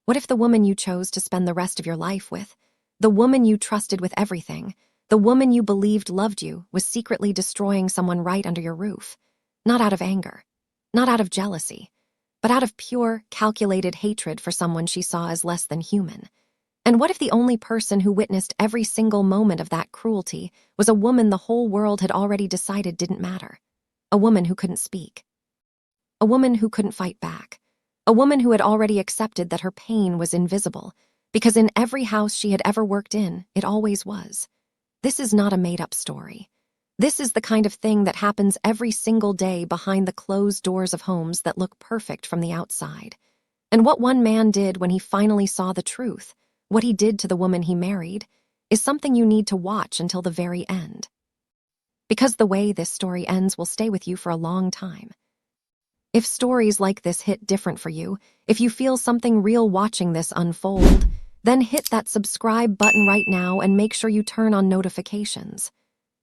What if the woman you chose to spend the rest of your life with, the woman you trusted with everything, the woman you believed loved you, was secretly destroying someone right under your roof? Not out of anger, not out of jealousy, but out of pure, calculated hatred for someone she saw as less than human. And what if the only person who witnessed every single moment of that cruelty was a woman the whole world had already decided didn't matter? A woman who couldn't speak. A woman who couldn't fight back. A woman who had already accepted that her pain was invisible, because in every house she had ever worked in, it always was. This is not a made-up story. This is the kind of thing that happens every single day behind the closed doors of homes that look perfect from the outside. And what one man did when he finally saw the truth, what he did to the woman he married, is something you need to watch until the very end. Because the way this story ends will stay with you for a long time. If stories like this hit different for you, if you feel something real watching this unfold, then hit that subscribe button right now and make sure you turn on notifications.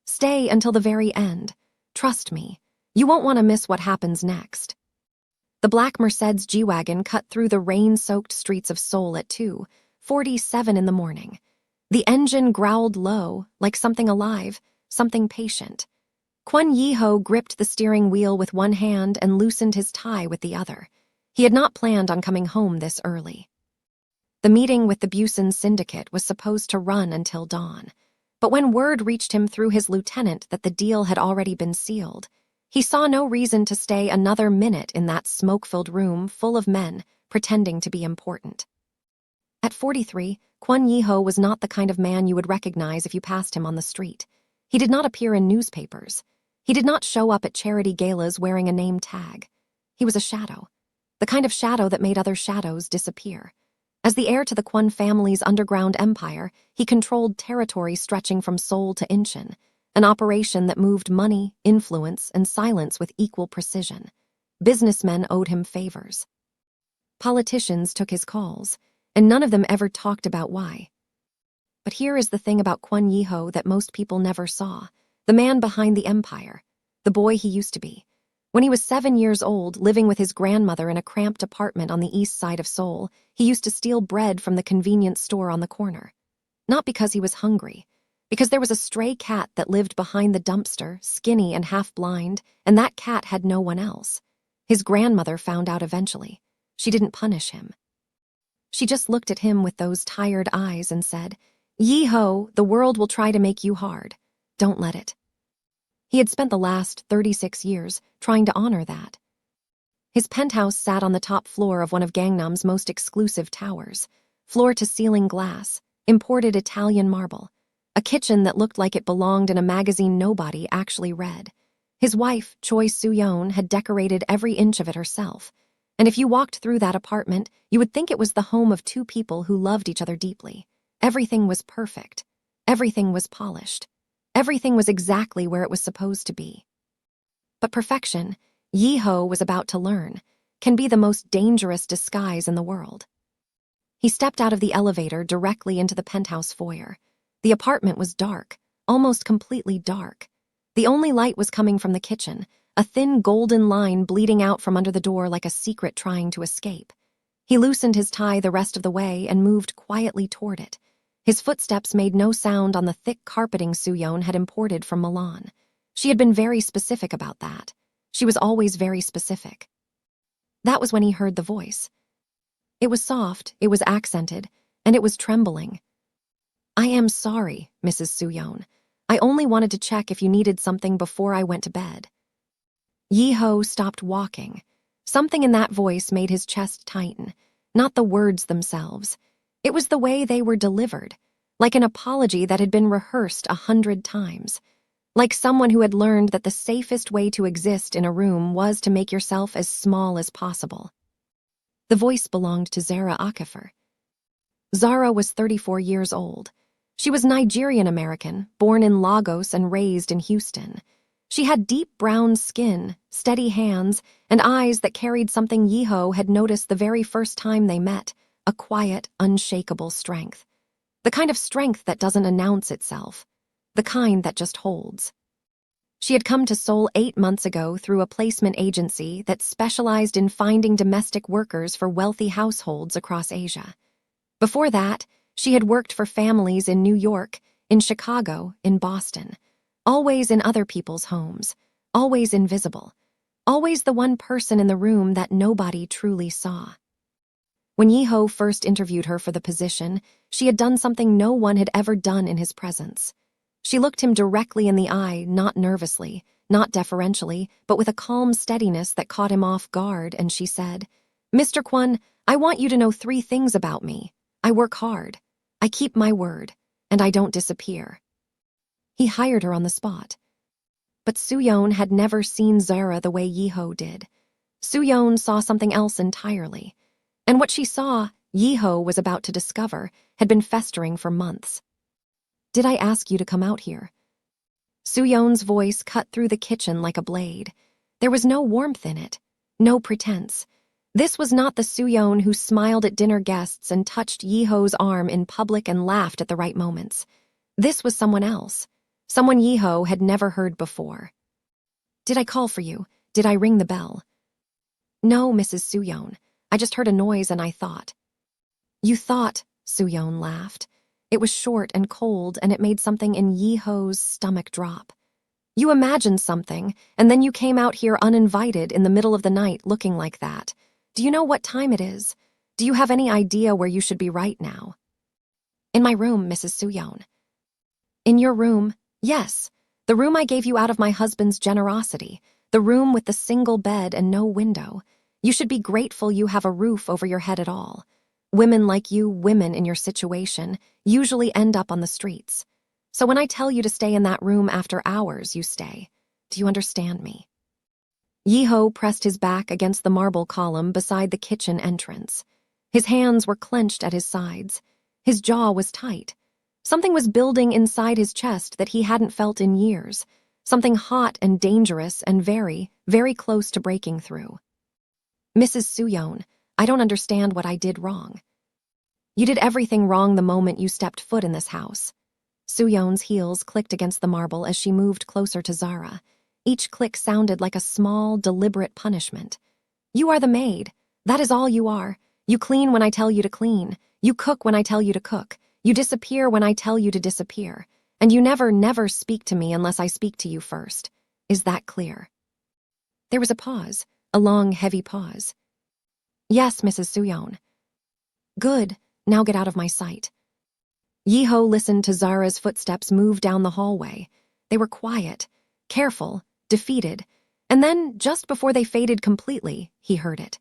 Stay until the very end. Trust me, you won't want to miss what happens next. The black Mercedes G-Wagon cut through the rain-soaked streets of Seoul at 2:47 in the morning. The engine growled low, like something alive, something patient. Kwon Yi-ho gripped the steering wheel with one hand and loosened his tie with the other. He had not planned on coming home this early. The meeting with the Busan syndicate was supposed to run until dawn, but when word reached him through his lieutenant that the deal had already been sealed, he saw no reason to stay another minute in that smoke-filled room full of men pretending to be important. At 43, Kwon Yi-ho was not the kind of man you would recognize if you passed him on the street. He did not appear in newspapers. He did not show up at charity galas wearing a name tag. He was a shadow, the kind of shadow that made other shadows disappear. As the heir to the Kwon family's underground empire, he controlled territory stretching from Seoul to Incheon, an operation that moved money, influence, and silence with equal precision. Businessmen owed him favors. Politicians took his calls, and none of them ever talked about why. But here is the thing about Kwon Yi-ho that most people never saw. The man behind the empire, the boy he used to be. When he was 7 years old, living with his grandmother in a cramped apartment on the east side of Seoul, he used to steal bread from the convenience store on the corner. Not because he was hungry, because there was a stray cat that lived behind the dumpster, skinny and half-blind, and that cat had no one else. His grandmother found out eventually. She didn't punish him. She just looked at him with those tired eyes and said, "Yi-ho, the world will try to make you hard. Don't let it." He had spent the last 36 years trying to honor that. His penthouse sat on the top floor of one of Gangnam's most exclusive towers, floor-to-ceiling glass, imported Italian marble, a kitchen that looked like it belonged in a magazine nobody actually read. His wife, Choi Suon, had decorated every inch of it herself, and if you walked through that apartment, you would think it was the home of two people who loved each other deeply. Everything was perfect. Everything was polished. Everything was exactly where it was supposed to be. But perfection, Yi-ho was about to learn, can be the most dangerous disguise in the world. He stepped out of the elevator directly into the penthouse foyer. The apartment was dark, almost completely dark. The only light was coming from the kitchen, a thin golden line bleeding out from under the door like a secret trying to escape. He loosened his tie the rest of the way and moved quietly toward it. His footsteps made no sound on the thick carpeting Suon had imported from Milan. She had been very specific about that. She was always very specific. That was when he heard the voice. It was soft, it was accented, and it was trembling. "I am sorry, Mrs. Suon. I only wanted to check if you needed something before I went to bed." Yi-ho stopped walking. Something in that voice made his chest tighten, not the words themselves. It was the way they were delivered, like an apology that had been rehearsed 100 times, like someone who had learned that the safest way to exist in a room was to make yourself as small as possible. The voice belonged to Zara Akifer. Zara was 34 years old. She was Nigerian-American, born in Lagos and raised in Houston. She had deep brown skin, steady hands, and eyes that carried something Yi-ho had noticed the very first time they met, a quiet, unshakable strength. The kind of strength that doesn't announce itself. The kind that just holds. She had come to Seoul 8 months ago through a placement agency that specialized in finding domestic workers for wealthy households across Asia. Before that, she had worked for families in New York, in Chicago, in Boston, always in other people's homes, always invisible, always the one person in the room that nobody truly saw. When Yi-ho first interviewed her for the position, she had done something no one had ever done in his presence. She looked him directly in the eye, not nervously, not deferentially, but with a calm steadiness that caught him off guard, and she said, "Mr. Kwon, I want you to know 3 things about me. I work hard, I keep my word, and I don't disappear." He hired her on the spot. But Suon had never seen Zara the way Yi-ho did. Suon saw something else entirely. And what she saw, Yi-ho was about to discover, had been festering for months. "Did I ask you to come out here?" Suyeon's voice cut through the kitchen like a blade. There was no warmth in it, no pretense. This was not the Suyeon who smiled at dinner guests and touched Yi-ho's arm in public and laughed at the right moments. This was someone else, someone Yi-ho had never heard before. "Did I call for you? Did I ring the bell?" "No, Mrs. Suyeon. I just heard a noise and I thought." "You thought," Suyeon laughed. It was short and cold, and it made something in Yi-ho's stomach drop. "You imagined something, and then you came out here uninvited in the middle of the night looking like that. Do you know what time it is? Do you have any idea where you should be right now?" "In my room, Mrs. Suyeon." "In your room? Yes. The room I gave you out of my husband's generosity. The room with the single bed and no window. You should be grateful you have a roof over your head at all. Women like you, women in your situation, usually end up on the streets. So when I tell you to stay in that room after hours, you stay. Do you understand me?" Yi-ho pressed his back against the marble column beside the kitchen entrance. His hands were clenched at his sides. His jaw was tight. Something was building inside his chest that he hadn't felt in years. Something hot and dangerous and very, very close to breaking through. "Mrs. Suyeon, I don't understand what I did wrong." "You did everything wrong the moment you stepped foot in this house." Suyeon's heels clicked against the marble as she moved closer to Zara. Each click sounded like a small, deliberate punishment. "You are the maid. That is all you are. You clean when I tell you to clean. You cook when I tell you to cook. You disappear when I tell you to disappear. And you never speak to me unless I speak to you first. Is that clear?" There was a pause, a long, heavy pause. "Yes, Mrs. Suyeon." "Good. Now get out of my sight." Yi-ho listened to Zara's footsteps move down the hallway. They were quiet, careful, defeated, and then, just before they faded completely, he heard it.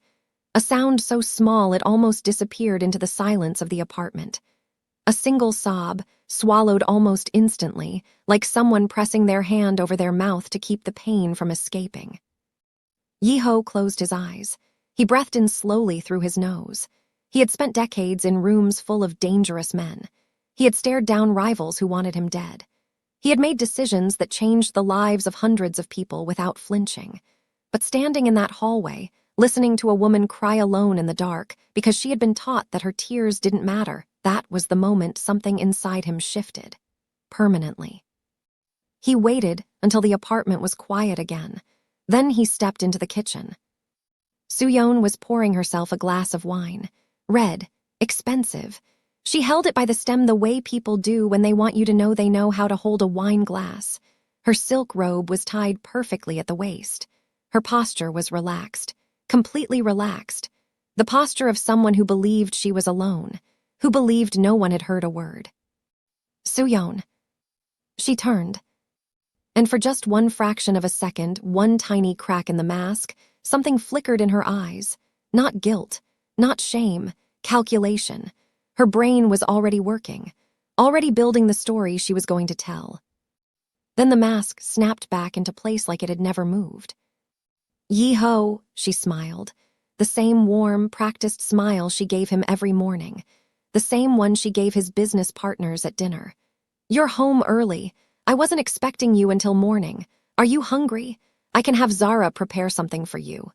A sound so small it almost disappeared into the silence of the apartment. A single sob, swallowed almost instantly, like someone pressing their hand over their mouth to keep the pain from escaping. Yi-ho closed his eyes. He breathed in slowly through his nose. He had spent decades in rooms full of dangerous men. He had stared down rivals who wanted him dead. He had made decisions that changed the lives of hundreds of people without flinching. But standing in that hallway, listening to a woman cry alone in the dark because she had been taught that her tears didn't matter, that was the moment something inside him shifted. Permanently. He waited until the apartment was quiet again. Then he stepped into the kitchen. Suyeon was pouring herself a glass of wine. Red, expensive. She held it by the stem the way people do when they want you to know they know how to hold a wine glass. Her silk robe was tied perfectly at the waist. Her posture was relaxed, completely relaxed. The posture of someone who believed she was alone, who believed no one had heard a word. "Suyeon." She turned. And for just one fraction of a second, one tiny crack in the mask, something flickered in her eyes. Not guilt, not shame, calculation. Her brain was already working, already building the story she was going to tell. Then the mask snapped back into place like it had never moved. "Yi-ho," she smiled. The same warm, practiced smile she gave him every morning. The same one she gave his business partners at dinner. "You're home early. I wasn't expecting you until morning. Are you hungry? I can have Zara prepare something for you."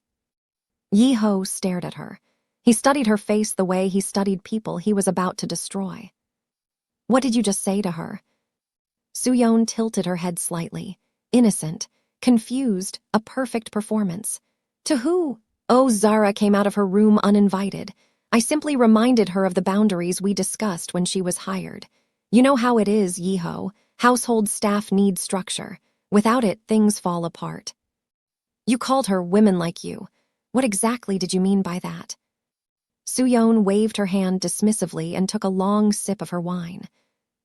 Yi-ho stared at her. He studied her face the way he studied people he was about to destroy. "What did you just say to her?" Suyeon tilted her head slightly, innocent, confused, a perfect performance. To who? Oh, Zara came out of her room uninvited. I simply reminded her of the boundaries we discussed when she was hired. You know how it is, Yeho. Household staff need structure. Without it, things fall apart. You called her women like you. What exactly did you mean by that? Suon waved her hand dismissively and took a long sip of her wine.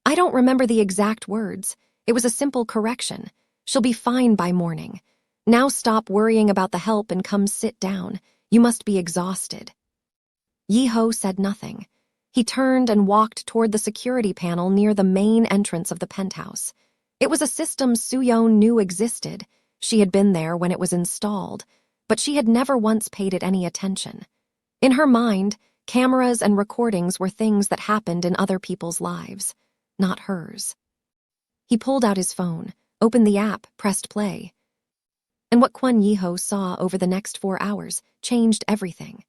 I don't remember the exact words. It was a simple correction. She'll be fine by morning. Now stop worrying about the help and come sit down. You must be exhausted. Yeho said nothing. He turned and walked toward the security panel near the main entrance of the penthouse. It was a system Suon knew existed. She had been there when it was installed, but she had never once paid it any attention. In her mind, cameras and recordings were things that happened in other people's lives, not hers. He pulled out his phone, opened the app, pressed play. And what Kwon Yeho saw over the next 4 hours changed everything.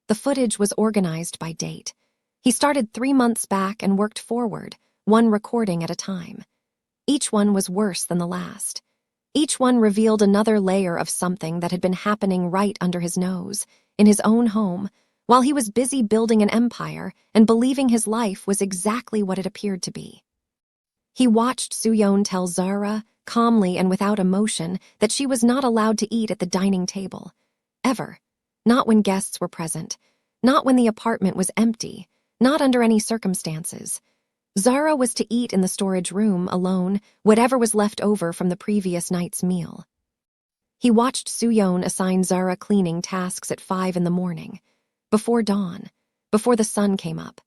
The footage was organized by date. He started 3 months back and worked forward, one recording at a time. Each one was worse than the last. Each one revealed another layer of something that had been happening right under his nose, in his own home, while he was busy building an empire and believing his life was exactly what it appeared to be. He watched Suon tell Zara, calmly and without emotion, that she was not allowed to eat at the dining table. Ever. Not when guests were present. Not when the apartment was empty. Not under any circumstances. Zara was to eat in the storage room, alone, whatever was left over from the previous night's meal. He watched Suon assign Zara cleaning tasks at 5 in the morning, before dawn, before the sun came up,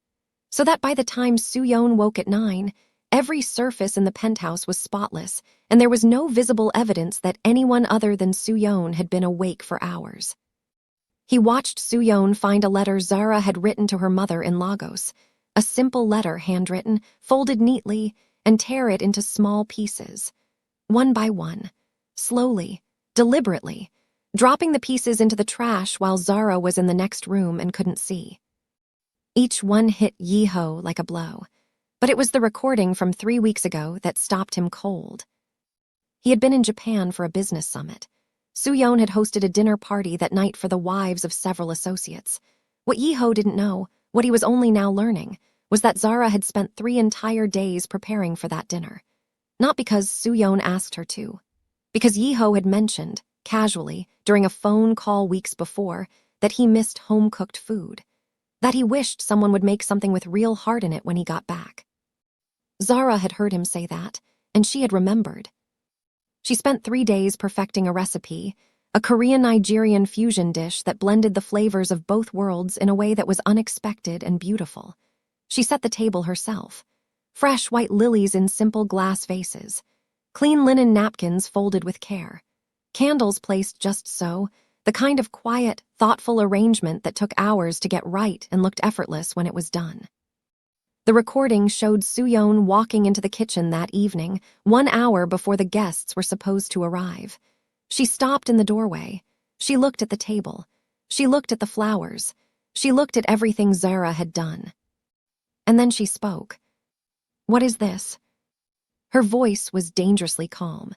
so that by the time Suon woke at 9, every surface in the penthouse was spotless, and there was no visible evidence that anyone other than Suon had been awake for hours. He watched Suon find a letter Zara had written to her mother in Lagos, a simple letter handwritten, folded neatly, and tear it into small pieces, one by one, slowly, deliberately, dropping the pieces into the trash while Zara was in the next room and couldn't see. Each one hit Yeho like a blow, but it was the recording from 3 weeks ago that stopped him cold. He had been in Japan for a business summit. Suon had hosted a dinner party that night for the wives of several associates. What Yeho didn't know, what he was only now learning, was that Zara had spent 3 entire days preparing for that dinner. Not because Suon asked her to. Because Yeho had mentioned, casually, during a phone call weeks before, that he missed home-cooked food. That he wished someone would make something with real heart in it when he got back. Zara had heard him say that, and she had remembered. She spent 3 days perfecting a recipe, a Korean-Nigerian fusion dish that blended the flavors of both worlds in a way that was unexpected and beautiful. She set the table herself. Fresh white lilies in simple glass vases. Clean linen napkins folded with care. Candles placed just so, the kind of quiet, thoughtful arrangement that took hours to get right and looked effortless when it was done. The recording showed Suon walking into the kitchen that evening, 1 hour before the guests were supposed to arrive. She stopped in the doorway. She looked at the table. She looked at the flowers. She looked at everything Zara had done. And then she spoke. "What is this?" Her voice was dangerously calm,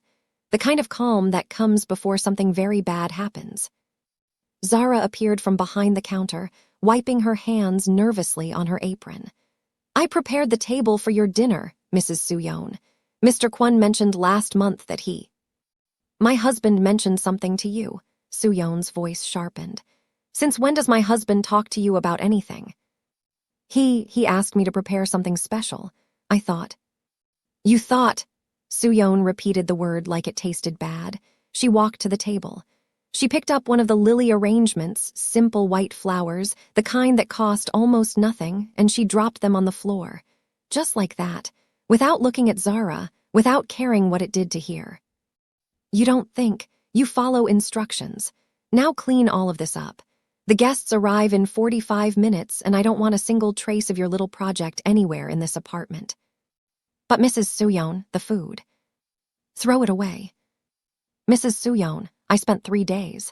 the kind of calm that comes before something very bad happens. Zara appeared from behind the counter, wiping her hands nervously on her apron. "I prepared the table for your dinner, Mrs. Suon. Mr. Kwon mentioned last month that he—" "My husband mentioned something to you," Suyeon's voice sharpened. "Since when does my husband talk to you about anything?" He asked me to prepare something special. I thought." "You thought?" Suon repeated the word like it tasted bad. She walked to the table. She picked up one of the lily arrangements, simple white flowers, the kind that cost almost nothing, and she dropped them on the floor. Just like that, without looking at Zara, without caring what it did to hear. "You don't think, you follow instructions. Now clean all of this up. The guests arrive in 45 minutes, and I don't want a single trace of your little project anywhere in this apartment." "But Mrs. Suon, the food." "Throw it away." "Mrs. Suon, I spent 3 days."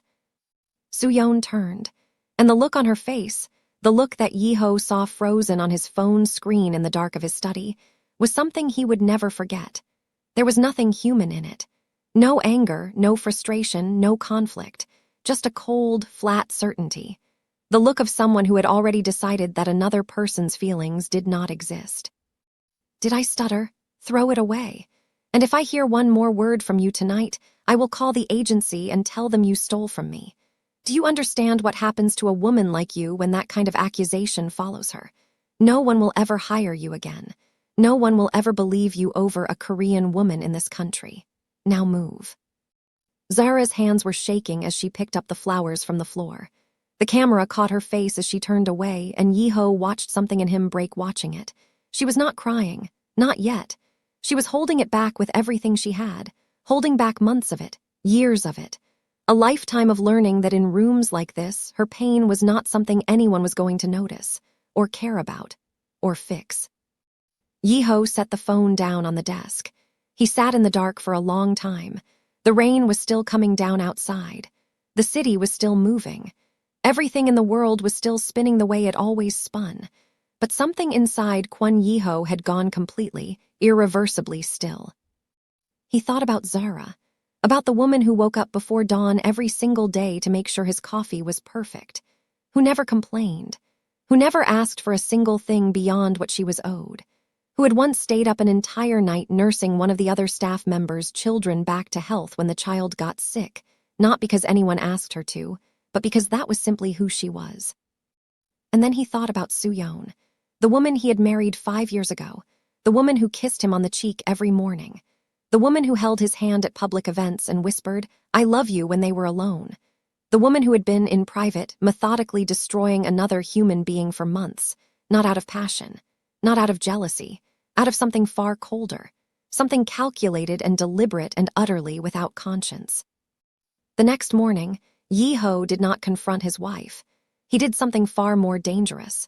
Suon turned, and the look on her face, the look that Yeho saw frozen on his phone screen in the dark of his study, was something he would never forget. There was nothing human in it. No anger, no frustration, no conflict. Just a cold, flat certainty. The look of someone who had already decided that another person's feelings did not exist. Did I stutter? Throw it away. And if I hear one more word from you tonight, I will call the agency and tell them you stole from me. Do you understand what happens to a woman like you when that kind of accusation follows her? No one will ever hire you again. No one will ever believe you over a Korean woman in this country. Now move. Zara's hands were shaking as she picked up the flowers from the floor. The camera caught her face as she turned away, and Yi-ho watched something in him break watching it. She was not crying. Not yet. She was holding it back with everything she had, holding back months of it, years of it. A lifetime of learning that in rooms like this, her pain was not something anyone was going to notice, or care about, or fix. Yi-ho set the phone down on the desk. He sat in the dark for a long time. The rain was still coming down outside. The city was still moving. Everything in the world was still spinning the way it always spun. But something inside Kwon Yi-ho had gone completely, irreversibly still. He thought about Zara, about the woman who woke up before dawn every single day to make sure his coffee was perfect, who never complained, who never asked for a single thing beyond what she was owed, who had once stayed up an entire night nursing one of the other staff members' children back to health when the child got sick, not because anyone asked her to, but because that was simply who she was. And then he thought about Suon, the woman he had married 5 years ago, the woman who kissed him on the cheek every morning, the woman who held his hand at public events and whispered, "I love you," when they were alone, the woman who had been, in private, methodically destroying another human being for months, not out of passion, not out of jealousy, out of something far colder, something calculated and deliberate and utterly without conscience. The next morning, Yi-ho did not confront his wife. He did something far more dangerous.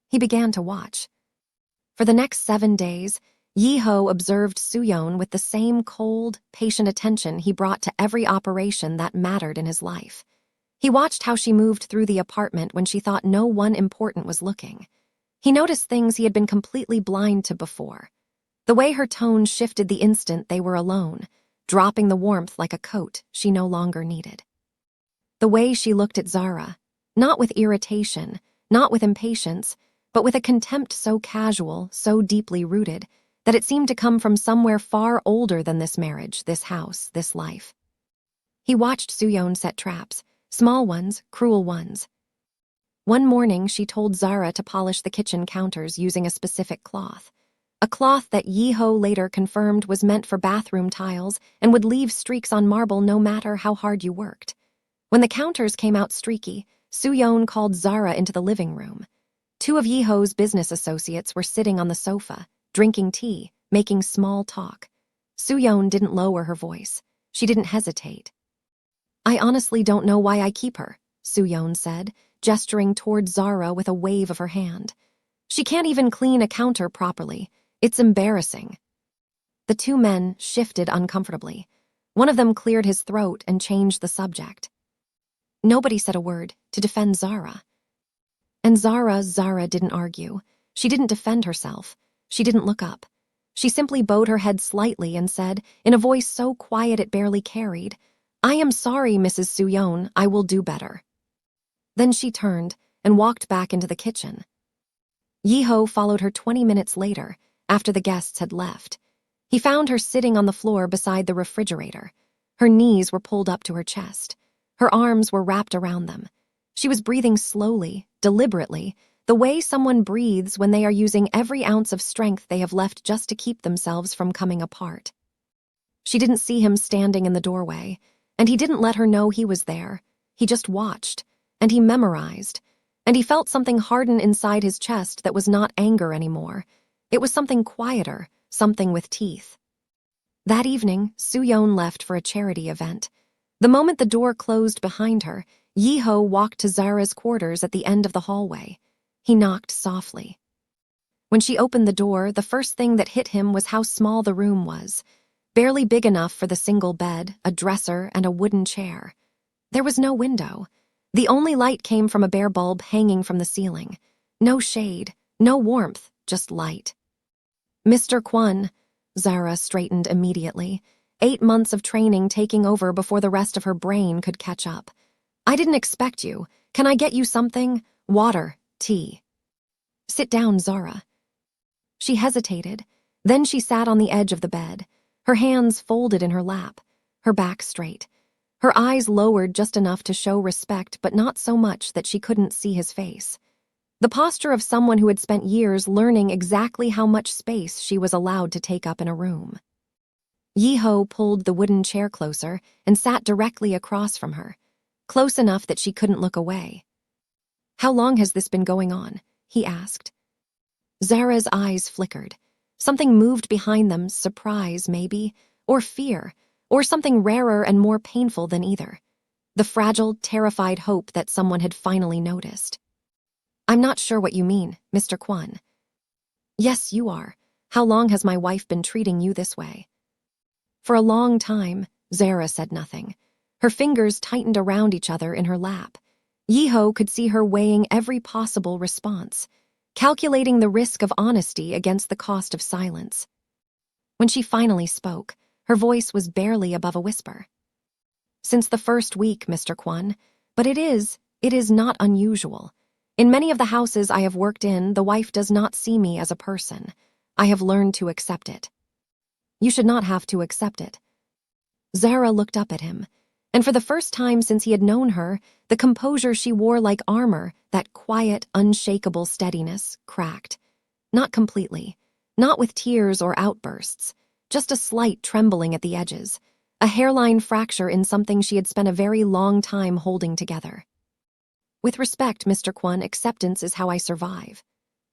He began to watch. For the next 7 days, Yi-ho observed Suon with the same cold, patient attention he brought to every operation that mattered in his life. He watched how she moved through the apartment when she thought no one important was looking. He noticed things he had been completely blind to before. The way her tone shifted the instant they were alone, dropping the warmth like a coat she no longer needed. The way she looked at Zara, not with irritation, not with impatience, but with a contempt so casual, so deeply rooted, that it seemed to come from somewhere far older than this marriage, this house, this life. He watched Suon set traps, small ones, cruel ones. One morning, she told Zara to polish the kitchen counters using a specific cloth, a cloth that Yi-ho later confirmed was meant for bathroom tiles and would leave streaks on marble no matter how hard you worked. When the counters came out streaky, Suon called Zara into the living room. 2 of Yi-ho's business associates were sitting on the sofa, drinking tea, making small talk. Suon didn't lower her voice. She didn't hesitate. "I honestly don't know why I keep her," Suon said, gesturing toward Zara with a wave of her hand. "She can't even clean a counter properly. It's embarrassing." The 2 men shifted uncomfortably. One of them cleared his throat and changed the subject. Nobody said a word to defend Zara. And Zara didn't argue. She didn't defend herself. She didn't look up. She simply bowed her head slightly and said, in a voice so quiet it barely carried, "I am sorry, Mrs. Suon, I will do better." Then she turned and walked back into the kitchen. Yi-ho followed her 20 minutes later, after the guests had left. He found her sitting on the floor beside the refrigerator. Her knees were pulled up to her chest. Her arms were wrapped around them. She was breathing slowly, deliberately, the way someone breathes when they are using every ounce of strength they have left just to keep themselves from coming apart. She didn't see him standing in the doorway, and he didn't let her know he was there. He just watched, and he memorized, and he felt something harden inside his chest that was not anger anymore. It was something quieter, something with teeth. That evening, Suon left for a charity event. The moment the door closed behind her, Yi-ho walked to Zara's quarters at the end of the hallway. He knocked softly. When she opened the door, the first thing that hit him was how small the room was. Barely big enough for the single bed, a dresser, and a wooden chair. There was no window. The only light came from a bare bulb hanging from the ceiling. No shade, no warmth, just light. "Mr. Kwon," Zara straightened immediately, 8 months of training taking over before the rest of her brain could catch up. "I didn't expect you. Can I get you something? Water, tea." "Sit down, Zara." She hesitated. Then she sat on the edge of the bed, her hands folded in her lap, her back straight. Her eyes lowered just enough to show respect, but not so much that she couldn't see his face. The posture of someone who had spent years learning exactly how much space she was allowed to take up in a room. Yiho pulled the wooden chair closer and sat directly across from her, close enough that she couldn't look away. "How long has this been going on?" he asked. Zara's eyes flickered. Something moved behind them, surprise, maybe, or fear, or something rarer and more painful than either. The fragile, terrified hope that someone had finally noticed. "I'm not sure what you mean, Mr. Kwon." "Yes, you are. How long has my wife been treating you this way?" "For a long time," Zara said nothing. Her fingers tightened around each other in her lap. Yiho could see her weighing every possible response, calculating the risk of honesty against the cost of silence. When she finally spoke, her voice was barely above a whisper. "Since the first week, Mr. Kwon, but it is not unusual. In many of the houses I have worked in, the wife does not see me as a person. I have learned to accept it." "You should not have to accept it." Zara looked up at him, and for the first time since he had known her, the composure she wore like armor, that quiet, unshakable steadiness, cracked. Not completely, not with tears or outbursts, just a slight trembling at the edges, a hairline fracture in something she had spent a very long time holding together. "With respect, Mr. Kwon, acceptance is how I survive."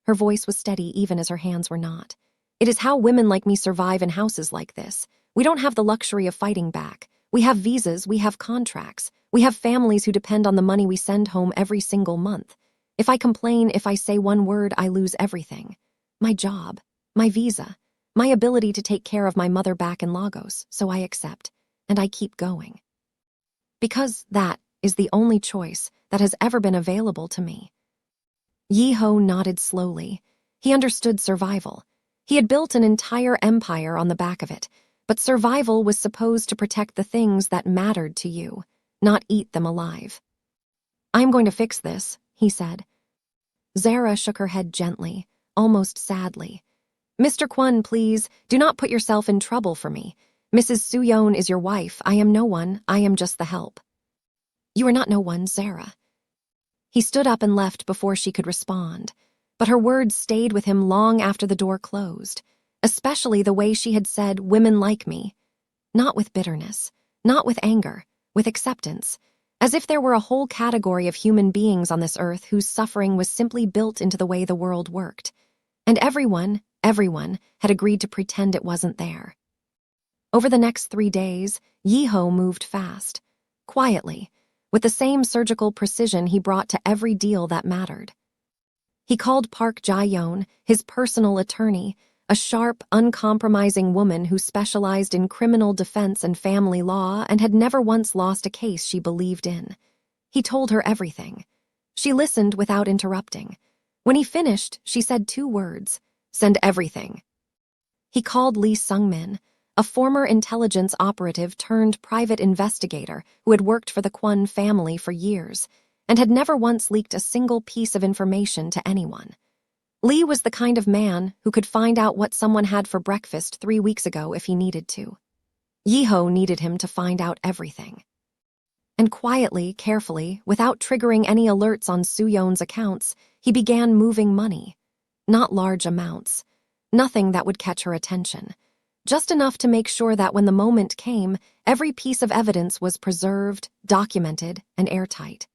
Her voice was steady even as her hands were not. "It is how women like me survive in houses like this. We don't have the luxury of fighting back. We have visas, we have contracts, we have families who depend on the money we send home every single month. If I complain, if I say one word, I lose everything. My job, my visa, my ability to take care of my mother back in Lagos, so I accept, and I keep going. Because that is the only choice that has ever been available to me." Yiho nodded slowly. He understood survival. He had built an entire empire on the back of it, but survival was supposed to protect the things that mattered to you, not eat them alive. "I'm going to fix this," he said. Zara shook her head gently, almost sadly. "Mr. Kwon, please, do not put yourself in trouble for me. Mrs. Suon is your wife. I am no one. I am just the help." "You are not no one, Zara." He stood up and left before she could respond, but her words stayed with him long after the door closed, especially the way she had said, "women like me." Not with bitterness, not with anger, with acceptance, as if there were a whole category of human beings on this earth whose suffering was simply built into the way the world worked. And everyone had agreed to pretend it wasn't there. Over the next 3 days, Yiho moved fast, quietly, with the same surgical precision he brought to every deal that mattered. He called Park Jae-yeon, his personal attorney, a sharp, uncompromising woman who specialized in criminal defense and family law and had never once lost a case she believed in. He told her everything. She listened without interrupting. When he finished, she said 2 words: "Send everything." He called Lee Sung-min, a former intelligence operative turned private investigator who had worked for the Kwon family for years and had never once leaked a single piece of information to anyone. Lee was the kind of man who could find out what someone had for breakfast 3 weeks ago if he needed to. Yiho needed him to find out everything. And quietly, carefully, without triggering any alerts on Suyeon's accounts, he began moving money. Not large amounts. Nothing that would catch her attention. Just enough to make sure that when the moment came, every piece of evidence was preserved, documented, and airtight.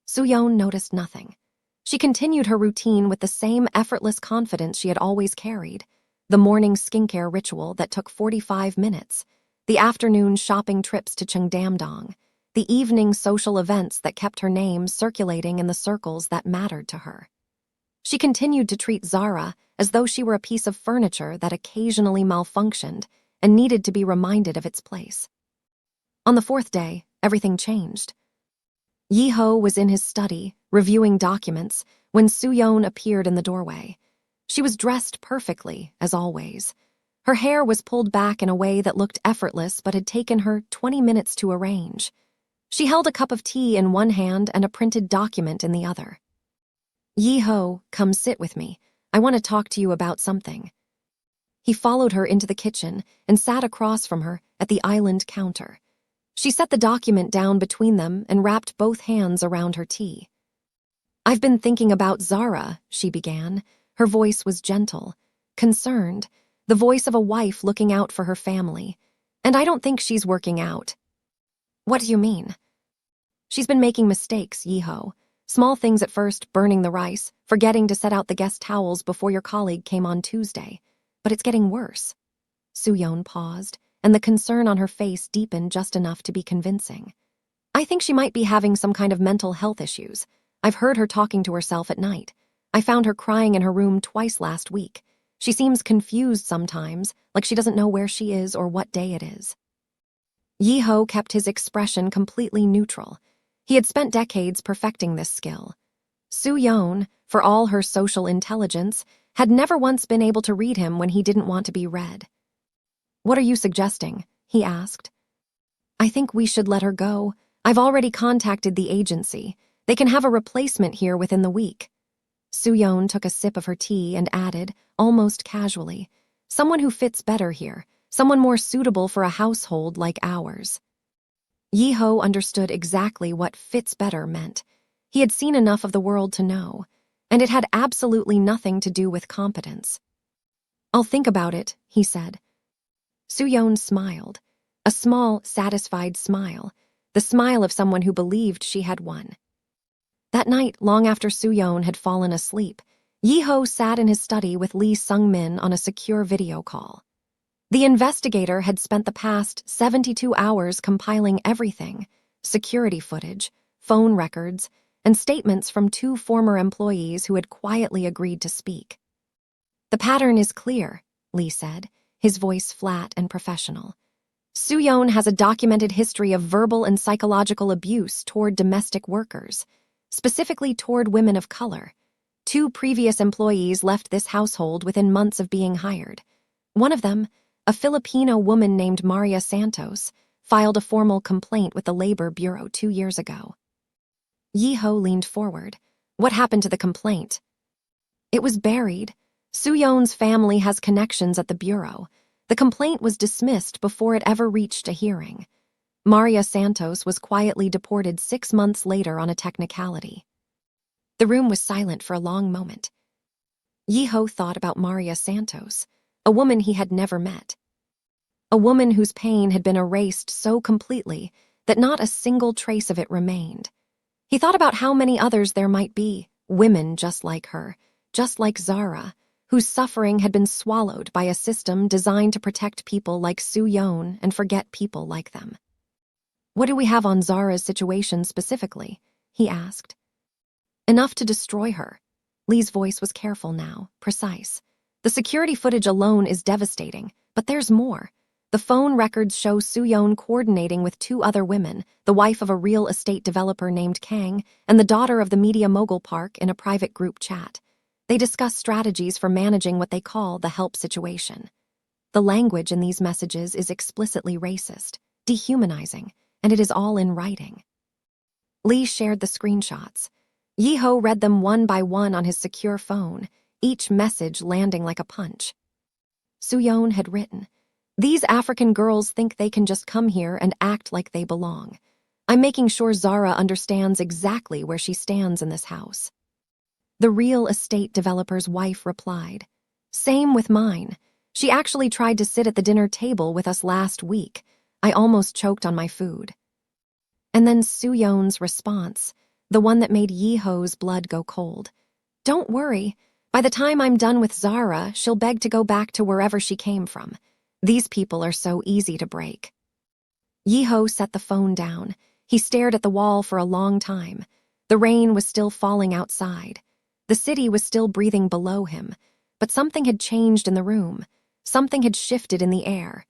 Suyeon noticed nothing. She continued her routine with the same effortless confidence she had always carried. The morning skincare ritual that took 45 minutes, the afternoon shopping trips to Cheongdam-dong, the evening social events that kept her name circulating in the circles that mattered to her. She continued to treat Zara as though she were a piece of furniture that occasionally malfunctioned and needed to be reminded of its place. On the 4th day, everything changed. Yiho was in his study, reviewing documents, when Suyeon appeared in the doorway. She was dressed perfectly, as always. Her hair was pulled back in a way that looked effortless but had taken her 20 minutes to arrange. She held a cup of tea in one hand and a printed document in the other. "Yi-ho, come sit with me. I want to talk to you about something." He followed her into the kitchen and sat across from her at the island counter. She set the document down between them and wrapped both hands around her tea. "I've been thinking about Zara," she began. Her voice was gentle, concerned, the voice of a wife looking out for her family. "And I don't think she's working out." "What do you mean?" "She's been making mistakes, Yi-ho. Small things at first, burning the rice, forgetting to set out the guest towels before your colleague came on Tuesday. But it's getting worse." Suon paused, and the concern on her face deepened just enough to be convincing. "I think she might be having some kind of mental health issues. I've heard her talking to herself at night. I found her crying in her room twice last week. She seems confused sometimes, like she doesn't know where she is or what day it is." Yi-ho kept his expression completely neutral. He had spent decades perfecting this skill. Suon, for all her social intelligence, had never once been able to read him when he didn't want to be read. "What are you suggesting?" he asked. "I think we should let her go. I've already contacted the agency. They can have a replacement here within the week." Suon took a sip of her tea and added, almost casually, "Someone who fits better here, someone more suitable for a household like ours." Yi-ho understood exactly what "fits better" meant. He had seen enough of the world to know, and it had absolutely nothing to do with competence. "I'll think about it," he said. Suon smiled, a small, satisfied smile, the smile of someone who believed she had won. That night, long after Suon had fallen asleep, Yi-ho sat in his study with Lee Sung-min on a secure video call. The investigator had spent the past 72 hours compiling everything: security footage, phone records, and statements from 2 former employees who had quietly agreed to speak. "The pattern is clear," Lee said, his voice flat and professional. "Suon has a documented history of verbal and psychological abuse toward domestic workers, specifically toward women of color. 2 previous employees left this household within months of being hired. One of them, a Filipino woman named Maria Santos, filed a formal complaint with the Labor Bureau 2 years ago." Yi-ho leaned forward. "What happened to the complaint?" "It was buried. Suon's family has connections at the Bureau. The complaint was dismissed before it ever reached a hearing. Maria Santos was quietly deported 6 months later on a technicality." The room was silent for a long moment. Yi-ho thought about Maria Santos, a woman he had never met. A woman whose pain had been erased so completely that not a single trace of it remained. He thought about how many others there might be, women just like her, just like Zara, whose suffering had been swallowed by a system designed to protect people like Suon and forget people like them. "What do we have on Zara's situation specifically?" he asked. "Enough to destroy her." Lee's voice was careful now, precise. "The security footage alone is devastating, but there's more. The phone records show Suon coordinating with 2 other women, the wife of a real estate developer named Kang and the daughter of the media mogul Park, in a private group chat. They discuss strategies for managing what they call the help situation. The language in these messages is explicitly racist, dehumanizing, and it is all in writing." Lee shared the screenshots. Yi-ho read them one by one on his secure phone, each message landing like a punch. Suon had written, "These African girls think they can just come here and act like they belong. I'm making sure Zara understands exactly where she stands in this house." The real estate developer's wife replied, "Same with mine. She actually tried to sit at the dinner table with us last week. I almost choked on my food." And then Suon's response, the one that made Yi-ho's blood go cold. "Don't worry. By the time I'm done with Zara, she'll beg to go back to wherever she came from. These people are so easy to break." Yi-ho set the phone down. He stared at the wall for a long time. The rain was still falling outside. The city was still breathing below him, but something had changed in the room. Something had shifted in the air.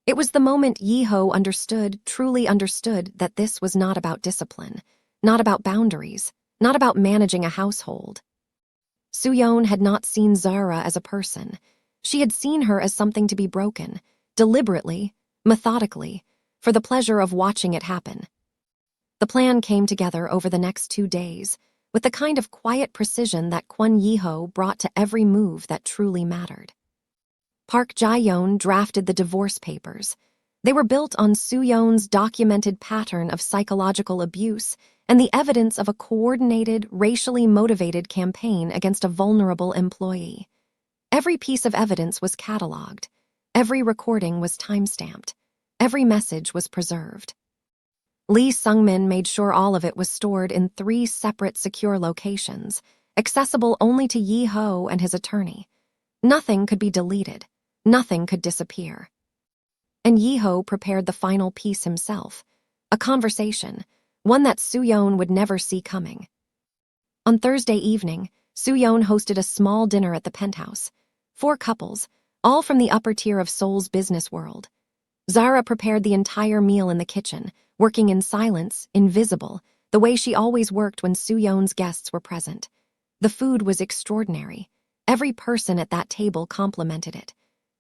It was the moment Yi-ho understood, truly understood, that this was not about discipline, not about boundaries, not about managing a household. Suon had not seen Zara as a person. She had seen her as something to be broken, deliberately, methodically, for the pleasure of watching it happen. The plan came together over the next 2 days, with the kind of quiet precision that Kwon Yi-ho brought to every move that truly mattered. Park Jae-yeon drafted the divorce papers. They were built on Soo-yeon's documented pattern of psychological abuse and the evidence of a coordinated, racially motivated campaign against a vulnerable employee. Every piece of evidence was cataloged. Every recording was time-stamped. Every message was preserved. Lee Sung-min made sure all of it was stored in 3 separate secure locations, accessible only to Yi-ho and his attorney. Nothing could be deleted. Nothing could disappear. And Yi-ho prepared the final piece himself, a conversation, one that Soo-yeon would never see coming. On Thursday evening, Soo-yeon hosted a small dinner at the penthouse. 4 couples, all from the upper tier of Seoul's business world. Zara prepared the entire meal in the kitchen, working in silence, invisible, the way she always worked when Soo-yeon's guests were present. The food was extraordinary. Every person at that table complimented it.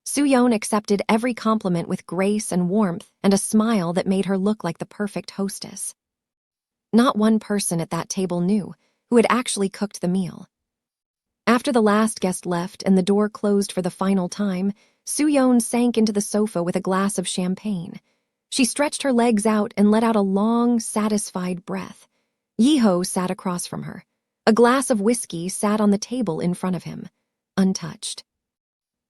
Soo-yeon accepted every compliment with grace and warmth and a smile that made her look like the perfect hostess. Not one person at that table knew who had actually cooked the meal. After the last guest left and the door closed for the final time, Soo-yeon sank into the sofa with a glass of champagne. She stretched her legs out and let out a long, satisfied breath. Yi-ho sat across from her. A glass of whiskey sat on the table in front of him, untouched.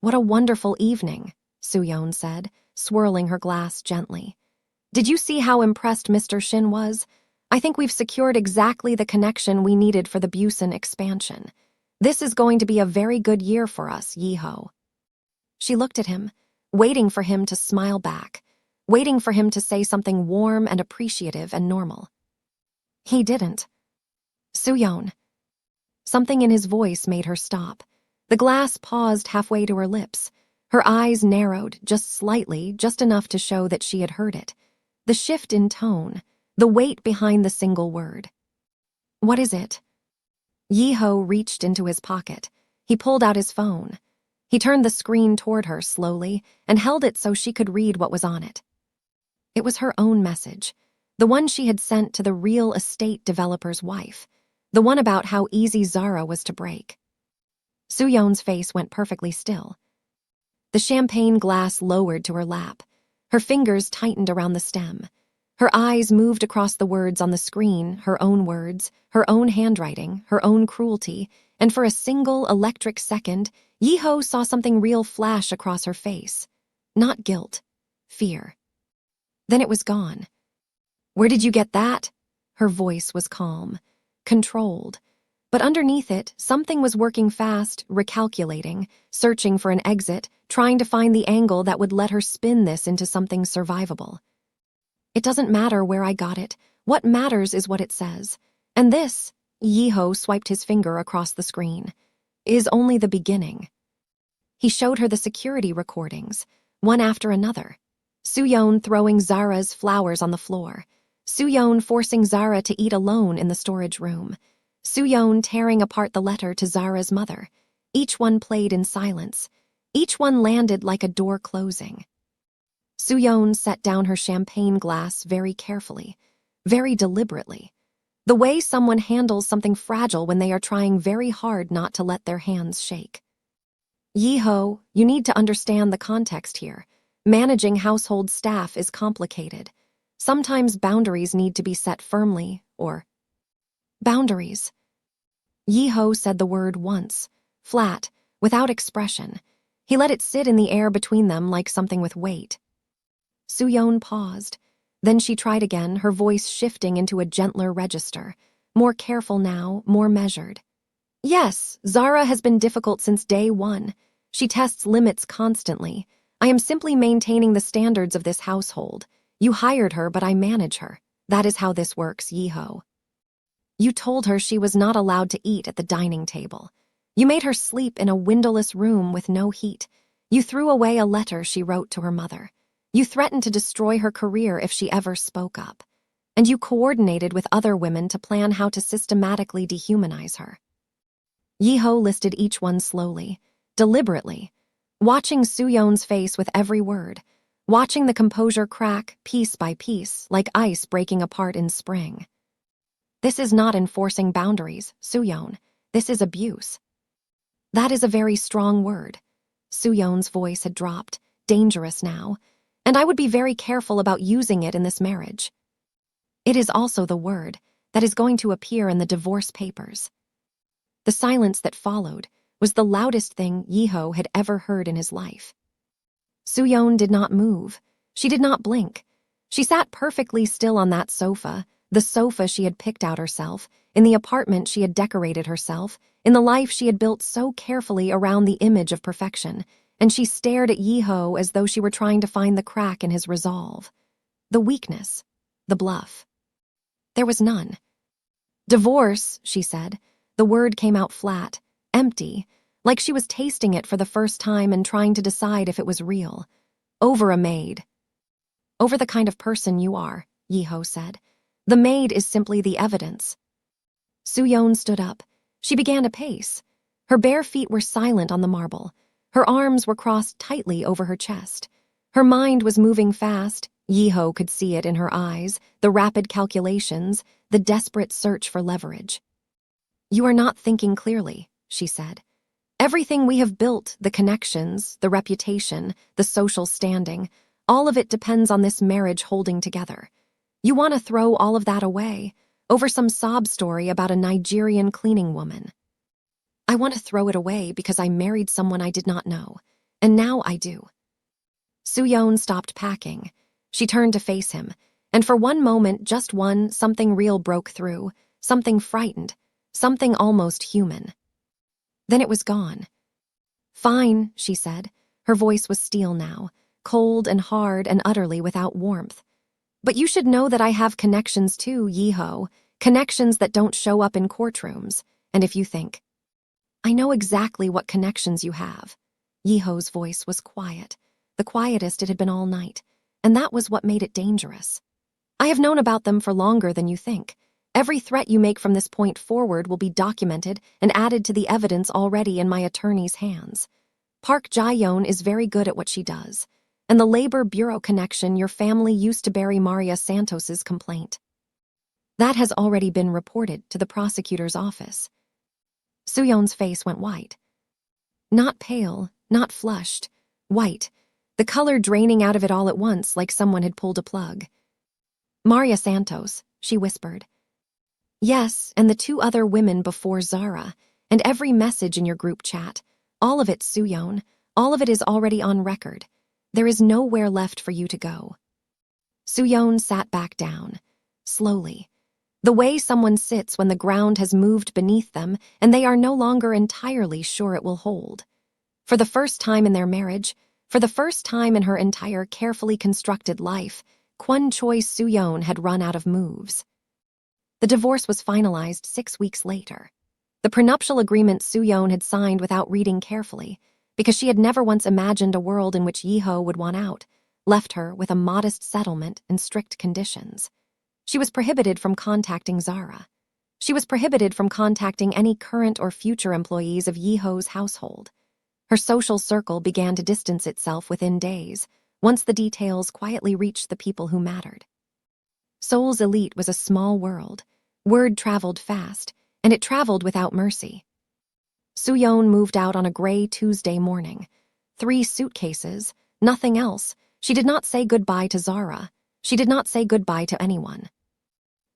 "What a wonderful evening," Soo-yeon said, swirling her glass gently. "Did you see how impressed Mr. Shin was? I think we've secured exactly the connection we needed for the Busan expansion. This is going to be a very good year for us, Yi-ho." She looked at him, waiting for him to smile back, waiting for him to say something warm and appreciative and normal. He didn't. "Soo-yeon." Something in his voice made her stop. The glass paused halfway to her lips. Her eyes narrowed, just slightly, just enough to show that she had heard it. The shift in tone, the weight behind the single word. "What is it?" Yi-ho reached into his pocket. He pulled out his phone. He turned the screen toward her slowly and held it so she could read what was on it. It was her own message, the one she had sent to the real estate developer's wife, the one about how easy Zara was to break. Soo-yeon's face went perfectly still. The champagne glass lowered to her lap. Her fingers tightened around the stem. Her eyes moved across the words on the screen, her own words, her own handwriting, her own cruelty, and for a single electric second, Yi-ho saw something real flash across her face. Not guilt, fear. Then it was gone. "Where did you get that?" Her voice was calm, controlled. But underneath it, something was working fast, recalculating, searching for an exit, trying to find the angle that would let her spin this into something survivable. "It doesn't matter where I got it. What matters is what it says. And this," Yi-ho swiped his finger across the screen, "is only the beginning." He showed her the security recordings, one after another. Soo-yeon throwing Zara's flowers on the floor. Soo-yeon forcing Zara to eat alone in the storage room. Soo-yeon tearing apart the letter to Zara's mother. Each one played in silence. Each one landed like a door closing. Soo-yeon set down her champagne glass very carefully, very deliberately. The way someone handles something fragile when they are trying very hard not to let their hands shake. "Yi-ho, you need to understand the context here. Managing household staff is complicated. Sometimes boundaries need to be set firmly, or..." "Boundaries." Yi-ho said the word once, flat, without expression. He let it sit in the air between them like something with weight. Soo-yeon paused. Then she tried again, her voice shifting into a gentler register, more careful now, more measured. "Yes, Zara has been difficult since day one. She tests limits constantly. I am simply maintaining the standards of this household. You hired her, but I manage her. That is how this works, Yi-ho. You told her she was not allowed to eat at the dining table. You made her sleep in a windowless room with no heat. You threw away a letter she wrote to her mother. You threatened to destroy her career if she ever spoke up. And you coordinated with other women to plan how to systematically dehumanize her." Yi-ho listed each one slowly, deliberately. watching Suyeon's face with every word, watching the composure crack piece by piece like ice breaking apart in spring. This is not enforcing boundaries, Suyeon. This is abuse. That is a very strong word. Suyeon's voice had dropped, dangerous now, and I would be very careful about using it in this marriage. It is also the word that is going to appear in the divorce papers. The silence that followed was the loudest thing Yeho had ever heard in his life. Suyeon did not move. She did not blink. She sat perfectly still on that sofa, the sofa she had picked out herself, in the apartment she had decorated herself, in the life she had built so carefully around the image of perfection, and she stared at Yeho as though she were trying to find the crack in his resolve. The weakness, the bluff. There was none. Divorce, she said. The word came out flat, empty, like she was tasting it for the first time and trying to decide if it was real. Over a maid. Over the kind of person you are, Yeho said. The maid is simply the evidence. Suyeon stood up. She began to pace. Her bare feet were silent on the marble. Her arms were crossed tightly over her chest. Her mind was moving fast. Yeho could see it in her eyes, the rapid calculations, the desperate search for leverage. You are not thinking clearly, she said. Everything we have built, the connections, the reputation, the social standing, all of it depends on this marriage holding together. You want to throw all of that away over some sob story about a Nigerian cleaning woman. I want to throw it away because I married someone I did not know, and now I do. Suyeon stopped packing. She turned to face him, and for one moment, just one, something real broke through, something frightened, something almost human. Then it was gone. Fine, she said. Her voice was steel now, cold and hard and utterly without warmth. But you should know that I have connections too, Yeho, connections that don't show up in courtrooms. And if you think, I know exactly what connections you have. Yeho's voice was quiet, the quietest it had been all night, and that was what made it dangerous. I have known about them for longer than you think. Every threat you make from this point forward will be documented and added to the evidence already in my attorney's hands. Park Jae-yeon is very good at what she does, and the Labor Bureau connection your family used to bury Maria Santos's complaint. That has already been reported to the prosecutor's office. Suyeon's face went white. Not pale, not flushed, white, the color draining out of it all at once like someone had pulled a plug. Maria Santos, she whispered. Yes, and the two other women before Zara, and every message in your group chat. All of it, Suyeon, all of it is already on record. There is nowhere left for you to go. Suyeon sat back down, slowly. The way someone sits when the ground has moved beneath them and they are no longer entirely sure it will hold. For the first time in their marriage, for the first time in her entire carefully constructed life, Kwon Choi Suyeon had run out of moves. The divorce was finalized 6 weeks later. The prenuptial agreement Suyeon had signed without reading carefully, because she had never once imagined a world in which Yeho would want out, left her with a modest settlement and strict conditions. She was prohibited from contacting Zara. She was prohibited from contacting any current or future employees of Yeho's household. Her social circle began to distance itself within days, once the details quietly reached the people who mattered. Seoul's elite was a small world. Word traveled fast, and it traveled without mercy. Suyeon moved out on a gray Tuesday morning. 3 suitcases, nothing else. She did not say goodbye to Zara. She did not say goodbye to anyone.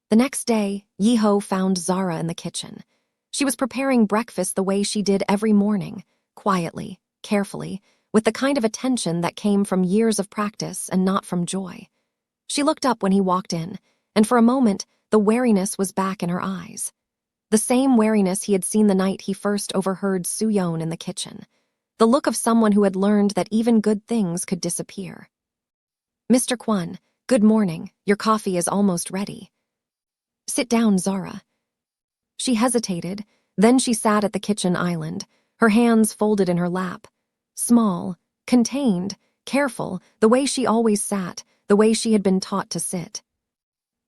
The next day, Yeho found Zara in the kitchen. She was preparing breakfast the way she did every morning, quietly, carefully, with the kind of attention that came from years of practice and not from joy. She looked up when he walked in, and for a moment, the wariness was back in her eyes. The same wariness he had seen the night he first overheard Suyeon in the kitchen. The look of someone who had learned that even good things could disappear. Mr. Kwon, good morning. Your coffee is almost ready. Sit down, Zara. She hesitated, then she sat at the kitchen island, her hands folded in her lap. Small, contained, careful, the way she always sat, the way she had been taught to sit.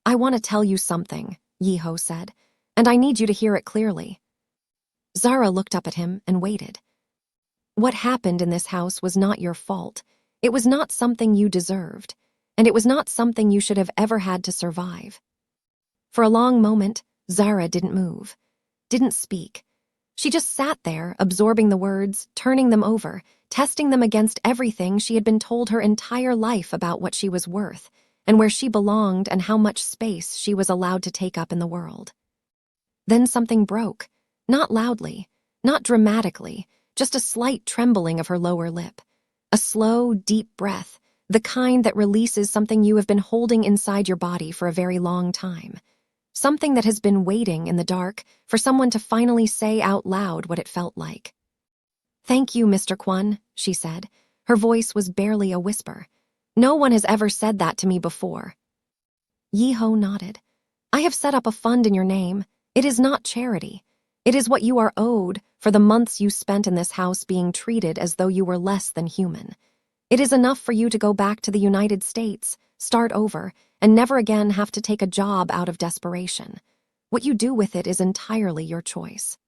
I want to tell you something, Yeho said, and I need you to hear it clearly. Zara looked up at him and waited. What happened in this house was not your fault. It was not something you deserved. And it was not something you should have ever had to survive. For a long moment, Zara didn't move, didn't speak. She just sat there, absorbing the words, turning them over, testing them against everything she had been told her entire life about what she was worth, and where she belonged and how much space she was allowed to take up in the world. Then something broke, not loudly, not dramatically, just a slight trembling of her lower lip. A slow, deep breath, the kind that releases something you have been holding inside your body for a very long time. Something that has been waiting in the dark for someone to finally say out loud what it felt like. "Thank you, Mr. Kwon," she said. Her voice was barely a whisper. "No one has ever said that to me before." Yi-ho nodded. "I have set up a fund in your name. It is not charity. It is what you are owed for the months you spent in this house being treated as though you were less than human. It is enough for you to go back to the United States, start over, and never again have to take a job out of desperation. What you do with it is entirely your choice."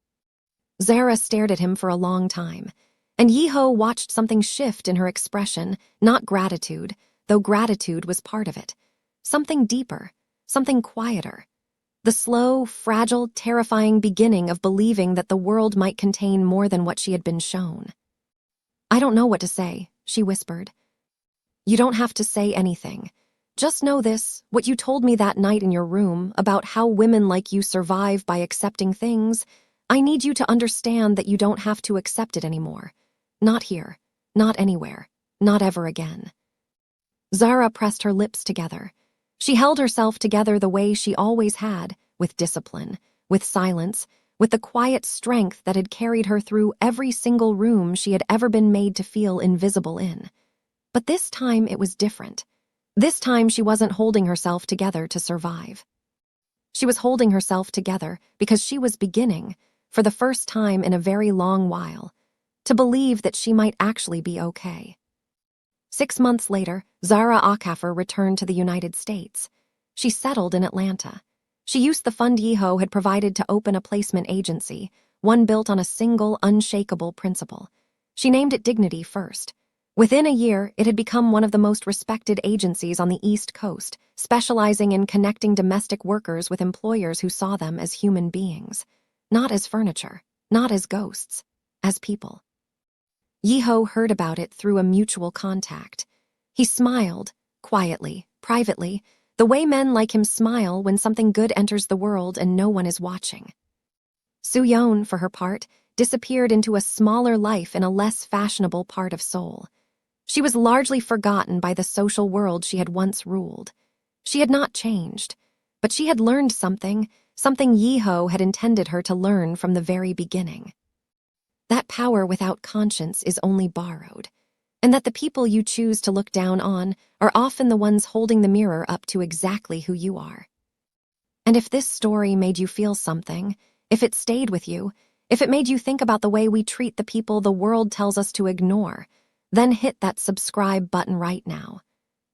Zara stared at him for a long time, and Yi-ho watched something shift in her expression, not gratitude, though gratitude was part of it. Something deeper, something quieter. The slow, fragile, terrifying beginning of believing that the world might contain more than what she had been shown. "I don't know what to say," she whispered. "You don't have to say anything. Just know this, what you told me that night in your room about how women like you survive by accepting things. I need you to understand that you don't have to accept it anymore. Not here, not anywhere, not ever again." Zara pressed her lips together. She held herself together the way she always had, with discipline, with silence, with the quiet strength that had carried her through every single room she had ever been made to feel invisible in. But this time it was different. This time she wasn't holding herself together to survive. She was holding herself together because she was beginning, for the first time in a very long while, to believe that she might actually be okay. 6 months later, Zara Akhafer returned to the United States. She settled in Atlanta. She used the fund Yi-ho had provided to open a placement agency, one built on a single, unshakable principle. She named it Dignity First. Within a year, it had become one of the most respected agencies on the East Coast, specializing in connecting domestic workers with employers who saw them as human beings. Not as furniture, not as ghosts, as people. Yi-ho heard about it through a mutual contact. He smiled, quietly, privately, the way men like him smile when something good enters the world and no one is watching. Suon, for her part, disappeared into a smaller life in a less fashionable part of Seoul. She was largely forgotten by the social world she had once ruled. She had not changed, but she had learned something Yi-ho had intended her to learn from the very beginning. That power without conscience is only borrowed, and that the people you choose to look down on are often the ones holding the mirror up to exactly who you are. And if this story made you feel something, if it stayed with you, if it made you think about the way we treat the people the world tells us to ignore, then hit that subscribe button right now.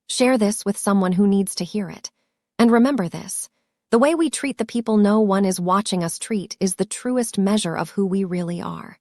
Share this with someone who needs to hear it. And remember this, the way we treat the people no one is watching us treat is the truest measure of who we really are.